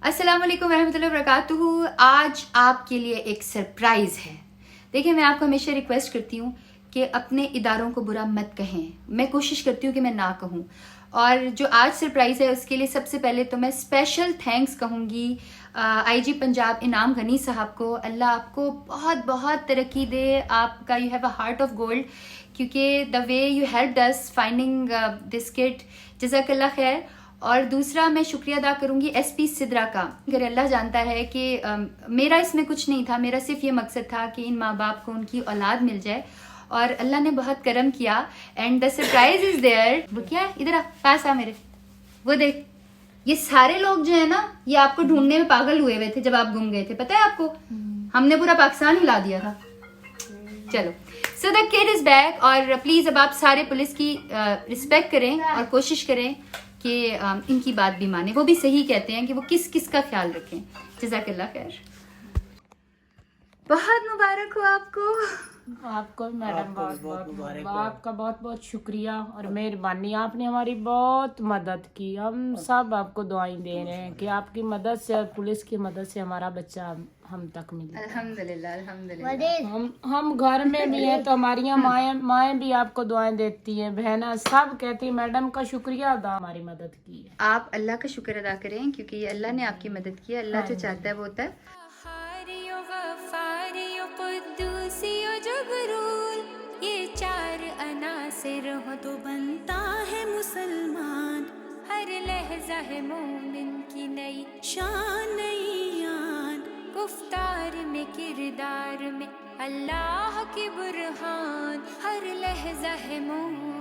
अस्सलाम वालेकुम रहमतुल्लाहि वबरकातुहू। आज आपके लिए एक सरप्राइज़ है। देखिए, मैं आपको हमेशा रिक्वेस्ट करती हूँ कि अपने इदारों को बुरा मत कहें। मैं कोशिश करती हूँ कि मैं ना कहूँ। और जो आज सरप्राइज़ है उसके लिए सबसे पहले तो मैं स्पेशल थैंक्स कहूँगी आईजी पंजाब इनाम गनी साहब को। अल्लाह आपको बहुत बहुत तरक्की दे। आपका you have a heart of gold, क्योंकि the way you helped us finding this kit, जज़ाकल्लाह खैर। और दूसरा मैं शुक्रिया अदा करूंगी एसपी सिद्रा का। अगर अल्लाह जानता है कि मेरा इसमें कुछ नहीं था, मेरा सिर्फ ये मकसद था कि इन माँ बाप को उनकी औलाद मिल जाए, और अल्लाह ने बहुत करम किया। And the surprise is there. वो क्या है, इधर आ, पास आ मेरे। वो देख, ये सारे लोग जो है ना, ये आपको ढूंढने में पागल हुए हुए थे जब आप गुम गए थे, पता है आपको? हमने पूरा पाकिस्तान हिला दिया था। चलो, so the kid is back. और प्लीज अब आप सारे पुलिस की रिस्पेक्ट करें और कोशिश करें कि इनकी बात भी माने। वो भी सही कहते हैं कि वो किस किस का ख्याल रखें। जज़ाकल्लाह खैर। बहुत मुबारक हो आपको। आपको मैडम बहुत बहुत मुबारक। आपका बहुत बहुत शुक्रिया और मेहरबानी। आपने हमारी बहुत मदद की। हम सब आपको दुआएं दे रहे हैं कि आपकी मदद से और पुलिस की मदद से हमारा बच्चा हम तक मिले। अल्हम्दुलिल्लाह अल्हम्दुलिल्लाह। हम घर में भी हैं तो हमारी माएँ भी आपको दुआएं देती हैं, बहना सब कहती हैं मैडम का शुक्रिया अदा, हमारी मदद की है। आप अल्लाह का शुक्र अदा करें, क्योंकि ये अल्लाह ने आपकी मदद की है। अल्लाह जो चाहता है वो होता है। ये चार अनासिर हो तो बनता है मुसलमान। हर लहजा है मोमिन की नई शान नई आन। गुफ्तार में किरदार में अल्लाह की बुरहान। हर लहजा है मोमिन